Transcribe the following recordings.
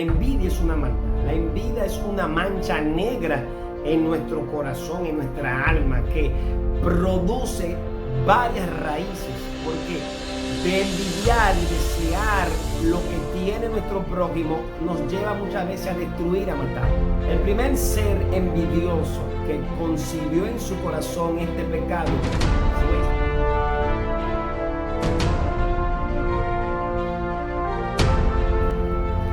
La envidia es una maldad, la envidia es una mancha negra en nuestro corazón, en nuestra alma, que produce varias raíces, porque de envidiar y desear lo que tiene nuestro prójimo nos lleva muchas veces a destruir, a matar. El primer ser envidioso que concibió en su corazón este pecado fue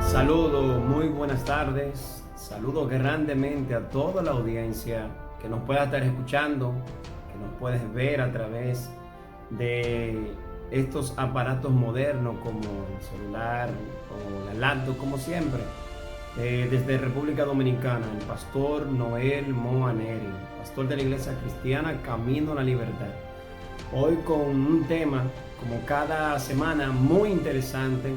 Saludos, muy buenas tardes. Saludo grandemente a toda la audiencia que nos pueda estar escuchando, que nos puedes ver a través de estos aparatos modernos como el celular o la laptop, como siempre. Desde República Dominicana, el pastor Noel Moaneri, pastor de la Iglesia Cristiana Camino a la Libertad. Hoy con un tema, como cada semana, muy interesante.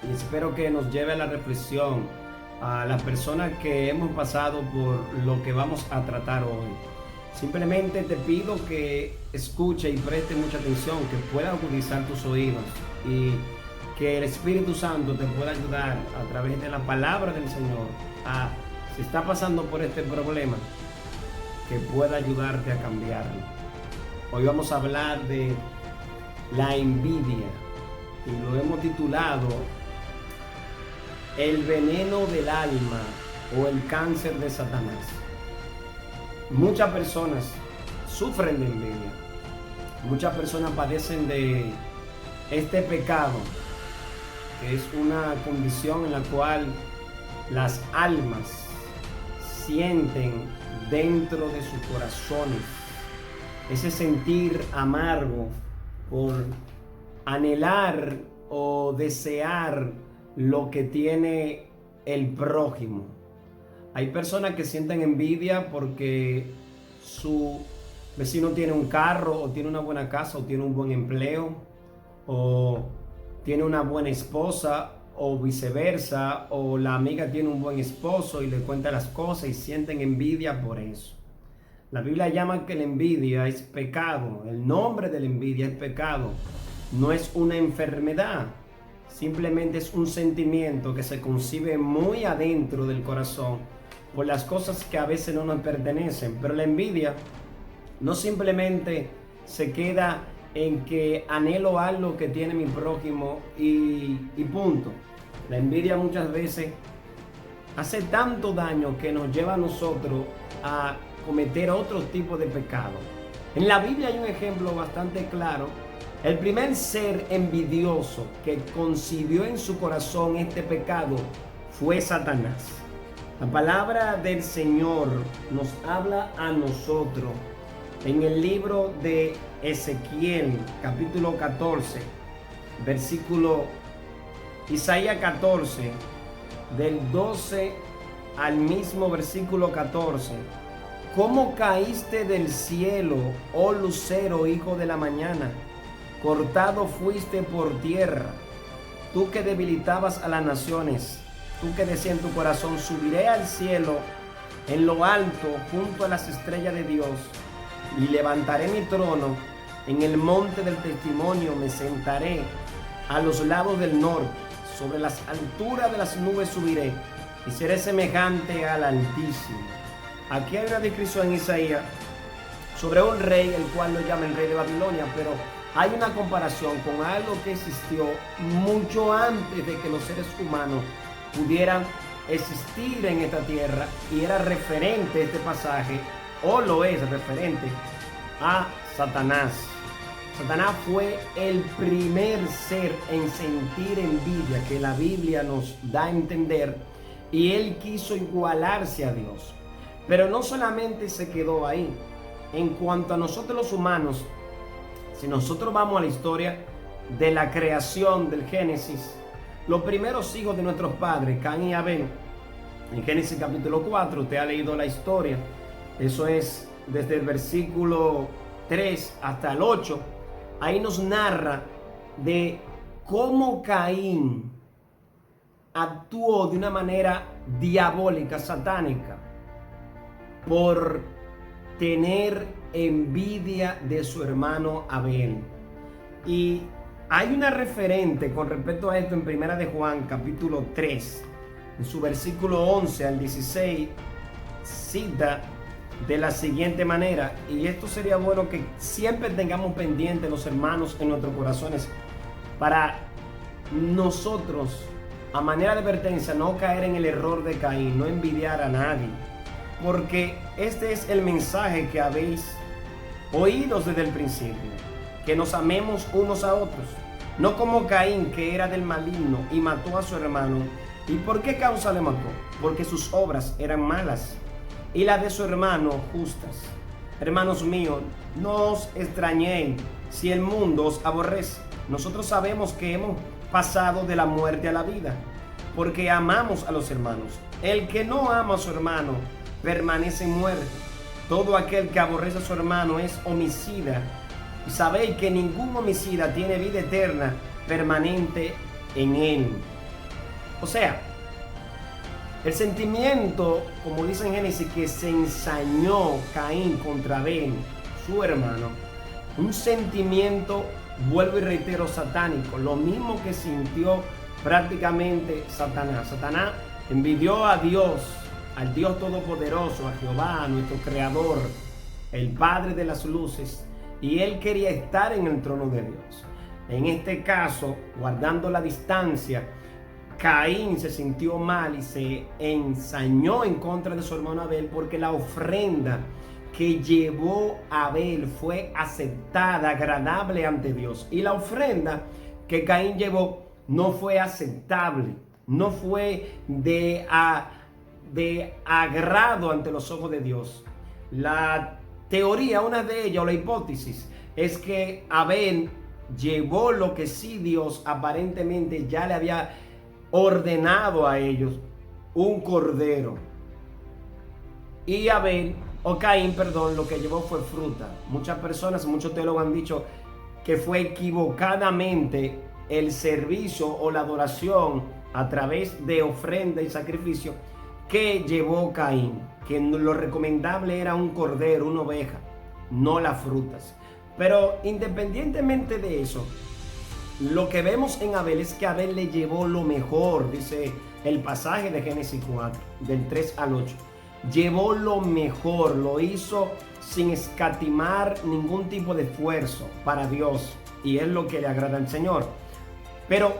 Y espero que nos lleve a la reflexión a las personas que hemos pasado por lo que vamos a tratar hoy. Simplemente te pido que escuche y preste mucha atención, que pueda agudizar tus oídos y que el Espíritu Santo te pueda ayudar a través de la palabra del Señor a, si está pasando por este problema, que pueda ayudarte a cambiarlo. Hoy vamos a hablar de la envidia y lo hemos titulado el veneno del alma o el cáncer de Satanás. Muchas personas sufren de envidia. Muchas personas padecen de este pecado, que es una condición en la cual las almas sienten dentro de sus corazones ese sentir amargo por anhelar o desear lo que tiene el prójimo. Hay personas que sienten envidia porque su vecino tiene un carro, o tiene una buena casa, o tiene un buen empleo, o tiene una buena esposa, o viceversa, o la amiga tiene un buen esposo y le cuenta las cosas y sienten envidia por eso. La Biblia llama que la envidia es pecado. El nombre de la envidia es pecado. No es una enfermedad. Simplemente es un sentimiento que se concibe muy adentro del corazón por las cosas que a veces no nos pertenecen. Pero la envidia no simplemente se queda en que anhelo algo que tiene mi prójimo y punto. La envidia muchas veces hace tanto daño que nos lleva a nosotros a cometer otro tipo de pecado. En la Biblia hay un ejemplo bastante claro. El primer ser envidioso que concibió en su corazón este pecado fue Satanás. La palabra del Señor nos habla a nosotros en el libro de Ezequiel, capítulo 14, versículo Isaías 14, del 12 al mismo versículo 14. ¿Cómo caíste del cielo, oh lucero, hijo de la mañana? Cortado fuiste por tierra, tú que debilitabas a las naciones, tú que decías en tu corazón, subiré al cielo, en lo alto, junto a las estrellas de Dios, y levantaré mi trono en el monte del testimonio, me sentaré a los lados del norte, sobre las alturas de las nubes subiré, y seré semejante al Altísimo. Aquí hay una descripción en Isaías sobre un rey, el cual lo llama el rey de Babilonia, pero hay una comparación con algo que existió mucho antes de que los seres humanos pudieran existir en esta tierra, y era referente este pasaje, o lo es referente a Satanás. Satanás fue el primer ser en sentir envidia que la Biblia nos da a entender, y él quiso igualarse a Dios. Pero no solamente se quedó ahí. En cuanto a nosotros los humanos, si nosotros vamos a la historia de la creación del Génesis, los primeros hijos de nuestros padres, Caín y Abel, en Génesis capítulo 4, usted ha leído la historia, eso es desde el versículo 3 hasta el 8, ahí nos narra de cómo Caín actuó de una manera diabólica, satánica, por tener envidia de su hermano Abel. Y hay una referente con respecto a esto en Primera de Juan, capítulo 3, en su versículo 11 al 16, cita de la siguiente manera, y esto sería bueno que siempre tengamos pendiente los hermanos en nuestros corazones, para nosotros, a manera de advertencia, no caer en el error de Caín, no envidiar a nadie, porque este es el mensaje que habéis oído desde el principio, que nos amemos unos a otros, no como Caín, que era del maligno y mató a su hermano. ¿Y por qué causa le mató? Porque sus obras eran malas y las de su hermano justas. Hermanos míos, no os extrañéis si el mundo os aborrece. Nosotros sabemos que hemos pasado de la muerte a la vida, porque amamos a los hermanos. El que no ama a su hermano permanece en muerte. Todo aquel que aborrece a su hermano es homicida. Y sabéis que ningún homicida tiene vida eterna permanente en él. O sea, el sentimiento, como dice en Génesis, que se ensañó Caín contra Abel, su hermano, un sentimiento, vuelvo y reitero, satánico, lo mismo que sintió prácticamente Satanás. Satanás envidió a Dios, al Dios Todopoderoso, a Jehová, nuestro Creador, el Padre de las luces, y él quería estar en el trono de Dios. En este caso, guardando la distancia, Caín se sintió mal y se ensañó en contra de su hermano Abel, porque la ofrenda que llevó Abel fue aceptada, agradable ante Dios. Y la ofrenda que Caín llevó no fue aceptable, no fue de agrado ante los ojos de Dios. La teoría, una de ellas, o la hipótesis, es que Abel llevó lo que sí Dios aparentemente ya le había ordenado a ellos, un cordero. Y Abel, o Caín, perdón, lo que llevó fue fruta. Muchas personas, muchos teólogos han dicho que fue equivocadamente el servicio o la adoración a través de ofrenda y sacrificio que llevó Caín, que lo recomendable era un cordero, una oveja, no las frutas. Pero independientemente de eso, lo que vemos en Abel es que Abel le llevó lo mejor, dice el pasaje de Génesis 4, del 3 al 8. Llevó lo mejor, lo hizo sin escatimar ningún tipo de esfuerzo para Dios, y es lo que le agrada al Señor. Pero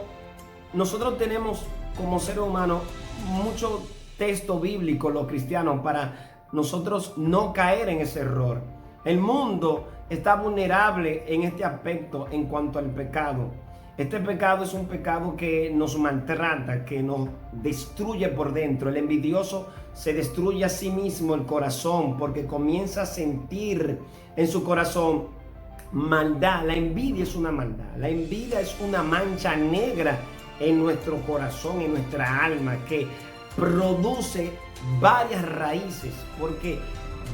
nosotros tenemos como ser humano mucho texto bíblico, los cristianos, para nosotros no caer en ese error. El mundo está vulnerable en este aspecto en cuanto al pecado. Este pecado es un pecado que nos maltrata, que nos destruye por dentro. El envidioso se destruye a sí mismo el corazón, porque comienza a sentir en su corazón maldad. La envidia es una maldad. La envidia es una mancha negra en nuestro corazón, en nuestra alma, que produce varias raíces, porque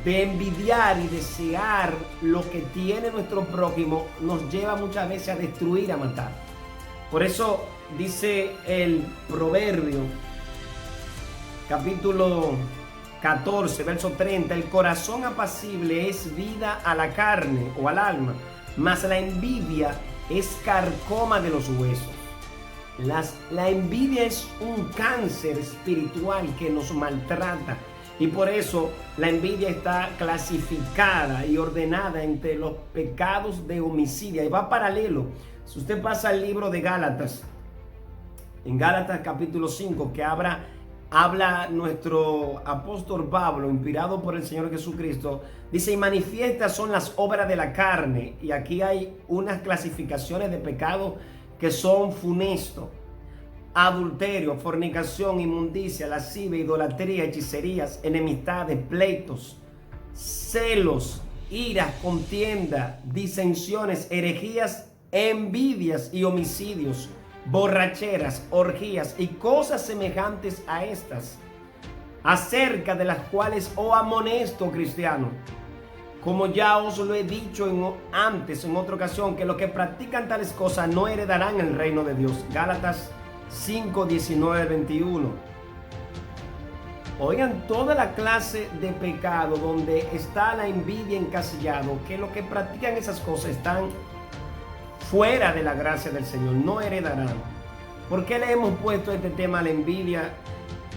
de envidiar y desear lo que tiene nuestro prójimo nos lleva muchas veces a destruir, a matar. Por eso dice el Proverbio, capítulo 14, verso 30, el corazón apacible es vida a la carne o al alma, mas la envidia es carcoma de los huesos. La envidia es un cáncer espiritual que nos maltrata, y por eso la envidia está clasificada y ordenada entre los pecados de homicidio, y va paralelo. Si usted pasa al libro de Gálatas, en Gálatas capítulo 5, que habla nuestro apóstol Pablo, inspirado por el Señor Jesucristo, dice: y manifiestas son las obras de la carne. Y aquí hay unas clasificaciones de pecado que son funestos: adulterio, fornicación, inmundicia, lascivia, idolatría, hechicerías, enemistades, pleitos, celos, iras, contienda, disensiones, herejías, envidias y homicidios, borracheras, orgías y cosas semejantes a estas, acerca de las cuales os amonesto, cristiano, como ya os lo he dicho antes, en otra ocasión, que los que practican tales cosas no heredarán el reino de Dios. Gálatas 5, 19, 21. Oigan, toda la clase de pecado donde está la envidia encasillado, que los que practican esas cosas están fuera de la gracia del Señor, no heredarán. ¿Por qué le hemos puesto este tema a la envidia?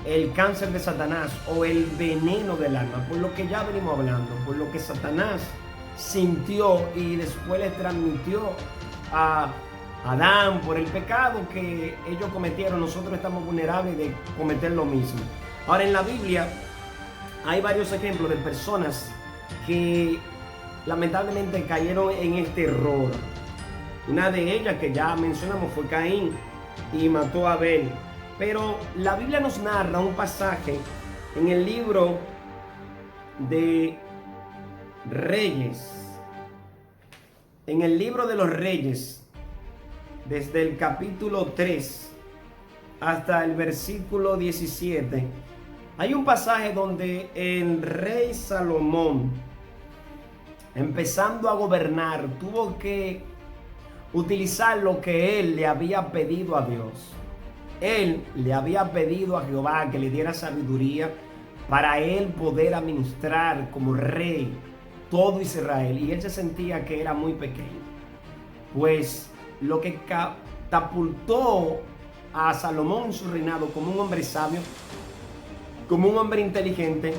el cáncer de Satanás o el veneno del alma, por lo que ya venimos hablando, por lo que Satanás sintió y después le transmitió a Adán por el pecado que ellos cometieron. Nosotros estamos vulnerables de cometer lo mismo. Ahora, en la Biblia hay varios ejemplos de personas que lamentablemente cayeron en este error. Una de ellas que ya mencionamos fue Caín y mató a Abel. Pero la Biblia nos narra un pasaje en el libro de Reyes. En el libro de los Reyes, desde el capítulo 3 hasta el versículo 17, hay un pasaje donde el rey Salomón, empezando a gobernar, tuvo que utilizar lo que él le había pedido a Dios. Él le había pedido a Jehová que le diera sabiduría para él poder administrar como rey todo Israel. Y él se sentía que era muy pequeño. Pues lo que catapultó a Salomón en su reinado como un hombre sabio, como un hombre inteligente,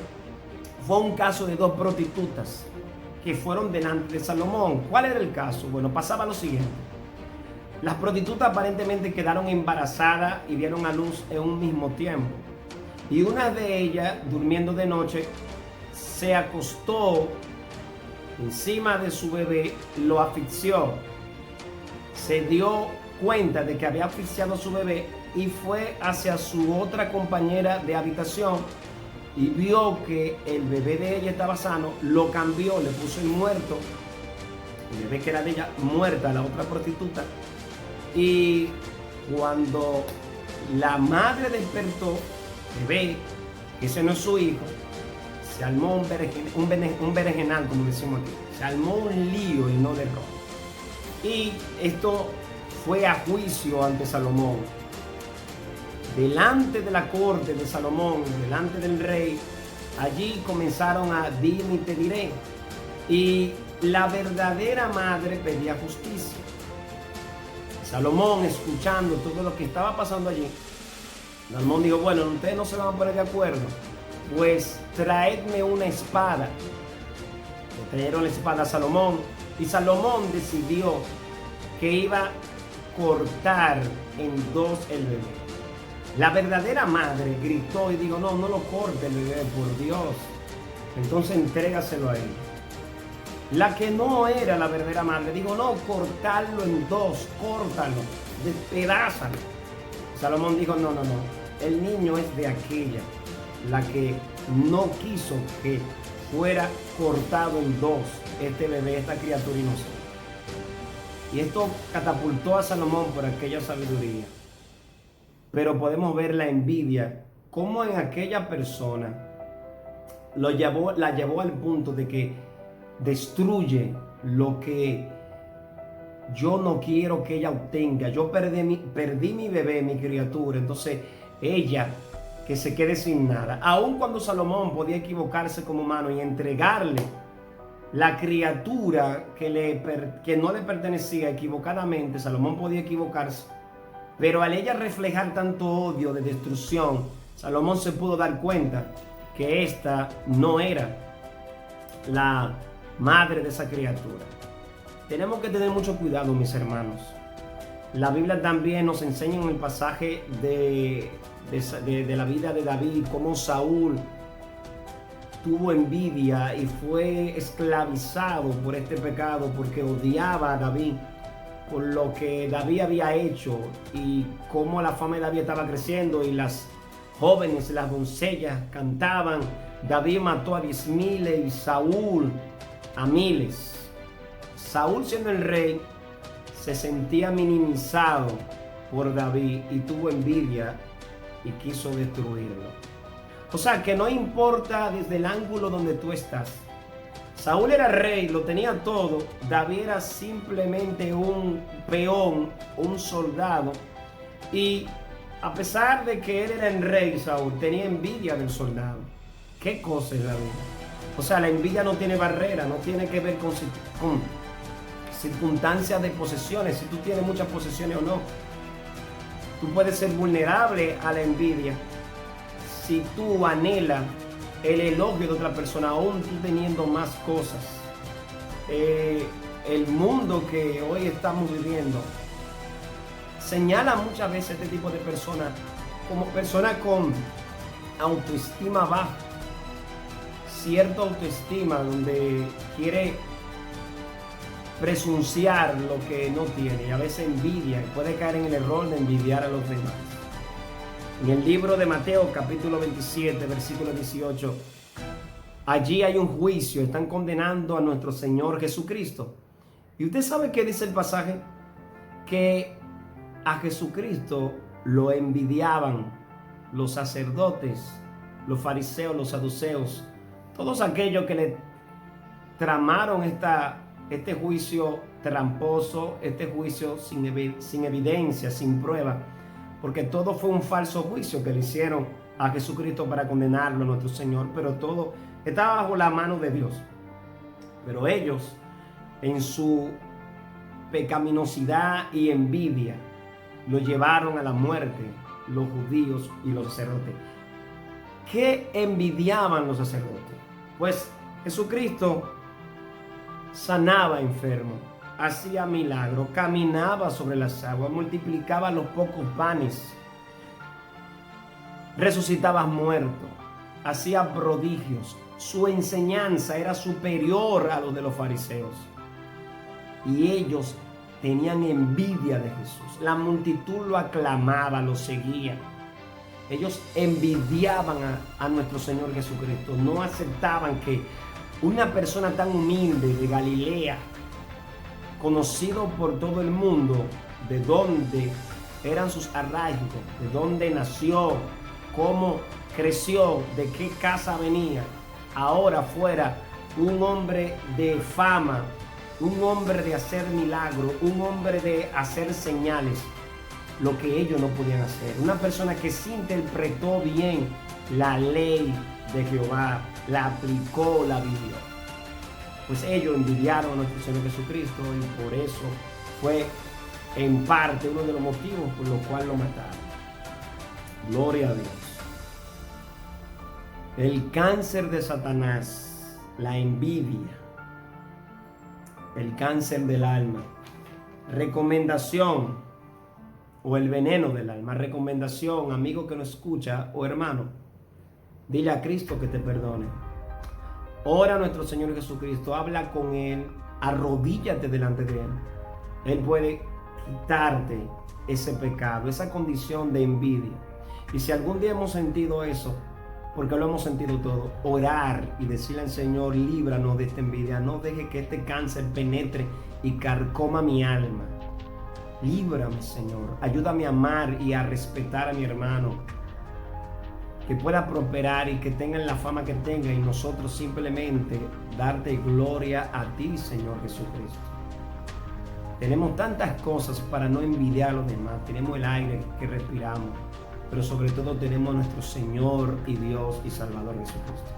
fue un caso de dos prostitutas que fueron delante de Salomón. ¿Cuál era el caso? Bueno, pasaba lo siguiente. Las prostitutas aparentemente quedaron embarazadas y dieron a luz en un mismo tiempo. Y una de ellas, durmiendo de noche, se acostó encima de su bebé, lo asfixió. Se dio cuenta de que había asfixiado a su bebé y fue hacia su otra compañera de habitación y vio que el bebé de ella estaba sano, lo cambió, le puso el muerto, el bebé que era de ella, muerta, la otra prostituta. Y cuando la madre despertó, ve que ese no es su hijo, se armó un berenjenal, como decimos aquí, se armó un lío y no de rojo. Y esto fue a juicio ante Salomón. Delante de la corte de Salomón, delante del rey, allí comenzaron a dime y te diré. Y la verdadera madre pedía justicia. Salomón, escuchando todo lo que estaba pasando allí, Salomón dijo, bueno, ustedes no se van a poner de acuerdo, pues traedme una espada. Le trajeron la espada a Salomón y Salomón decidió que iba a cortar en dos el bebé. La verdadera madre gritó y dijo, no, no lo corte el bebé, por Dios. Entonces entrégaselo a él. La que no era la verdadera madre dijo, no, cortarlo en dos, córtalo, despedázalo. Salomón dijo, no, no, no, el niño es de aquella, la que no quiso que fuera cortado en dos este bebé, esta criatura inocente. Y esto catapultó a Salomón por aquella sabiduría. Pero podemos ver la envidia, cómo en aquella persona la llevó al punto de que destruye lo que yo no quiero que ella obtenga. Yo perdí mi bebé, mi criatura. Entonces ella que se quede sin nada. Aun cuando Salomón podía equivocarse como humano y entregarle la criatura que no le pertenecía equivocadamente, Salomón podía equivocarse. Pero al ella reflejar tanto odio de destrucción, Salomón se pudo dar cuenta que esta no era la madre de esa criatura. Tenemos que tener mucho cuidado, mis hermanos. La Biblia también nos enseña en el pasaje de la vida de David, cómo Saúl tuvo envidia y fue esclavizado por este pecado porque odiaba a David por lo que David había hecho y cómo la fama de David estaba creciendo y las jóvenes, las doncellas cantaban, David mató a 10,000 y Saúl a miles. Saúl, siendo el rey, se sentía minimizado por David y tuvo envidia y quiso destruirlo. O sea que no importa desde el ángulo donde tú estás. Saúl era rey, lo tenía todo. David era simplemente un peón, un soldado. Y a pesar de que él era el rey, Saúl tenía envidia del soldado. ¿Qué cosa es la vida? O sea, la envidia no tiene barrera, no tiene que ver con circunstancias de posesiones, si tú tienes muchas posesiones o no. Tú puedes ser vulnerable a la envidia si tú anhelas el elogio de otra persona, aún tú teniendo más cosas. El mundo que hoy estamos viviendo señala muchas veces este tipo de personas como personas con autoestima baja, cierta autoestima donde quiere presunciar lo que no tiene, y a veces envidia, y puede caer en el error de envidiar a los demás. En el libro de Mateo capítulo 27 versículo 18, allí hay un juicio, están condenando a nuestro Señor Jesucristo. Y usted sabe qué dice el pasaje, que a Jesucristo lo envidiaban los sacerdotes, los fariseos, los saduceos, todos aquellos que le tramaron este juicio tramposo, este juicio sin evidencia, sin prueba, porque todo fue un falso juicio que le hicieron a Jesucristo para condenarlo a nuestro Señor, pero todo estaba bajo la mano de Dios. Pero ellos, en su pecaminosidad y envidia, lo llevaron a la muerte, los judíos y los sacerdotes. ¿Qué envidiaban los sacerdotes? Pues Jesucristo sanaba enfermos, hacía milagros, caminaba sobre las aguas, multiplicaba los pocos panes, resucitaba muertos, hacía prodigios. Su enseñanza era superior a los de los fariseos. Y ellos tenían envidia de Jesús. La multitud lo aclamaba, lo seguía. Ellos envidiaban a nuestro Señor Jesucristo. No aceptaban que una persona tan humilde de Galilea, conocido por todo el mundo, de dónde eran sus arraigos, de dónde nació, cómo creció, de qué casa venía, ahora fuera un hombre de fama, un hombre de hacer milagros, un hombre de hacer señales, lo que ellos no podían hacer. Una persona que sí interpretó bien la ley de Jehová, la aplicó, la vivió. Pues ellos envidiaron a nuestro Señor Jesucristo, y por eso fue en parte uno de los motivos por los cuales lo mataron. Gloria a Dios. El cáncer de Satanás, la envidia, el cáncer del alma. Recomendación, o el veneno del alma. Recomendación, amigo que nos escucha o hermano, dile a Cristo que te perdone. Ora a nuestro Señor Jesucristo, habla con Él, arrodíllate delante de Él. Él puede quitarte ese pecado, esa condición de envidia. Y si algún día hemos sentido eso, porque lo hemos sentido todo, orar y decirle al Señor, líbranos de esta envidia, no deje que este cáncer penetre y carcoma mi alma. Líbrame, Señor, ayúdame a amar y a respetar a mi hermano, que pueda prosperar y que tengan la fama que tenga, y nosotros simplemente darte gloria a ti, Señor Jesucristo. Tenemos tantas cosas para no envidiar a los demás. Tenemos el aire que respiramos, pero sobre todo tenemos a nuestro Señor y Dios y Salvador Jesucristo.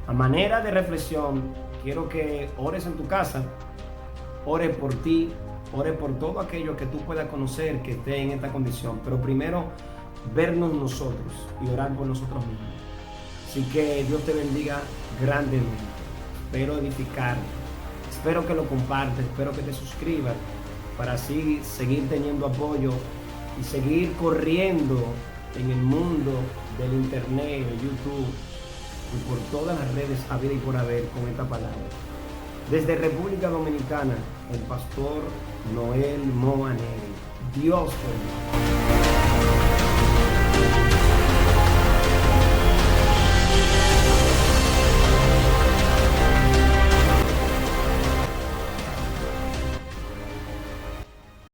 A manera de reflexión, quiero que ores en tu casa, ores por ti, ores por todo aquello que tú puedas conocer que esté en esta condición, pero primero vernos nosotros y orar por nosotros mismos. Así que Dios te bendiga grandemente. Espero edificar, espero que lo compartas, espero que te suscribas para así seguir teniendo apoyo y seguir corriendo en el mundo del internet, de YouTube y por todas las redes habidas y por haber con esta palabra. Desde República Dominicana, el pastor Noel Moaneri. Dios te bendiga.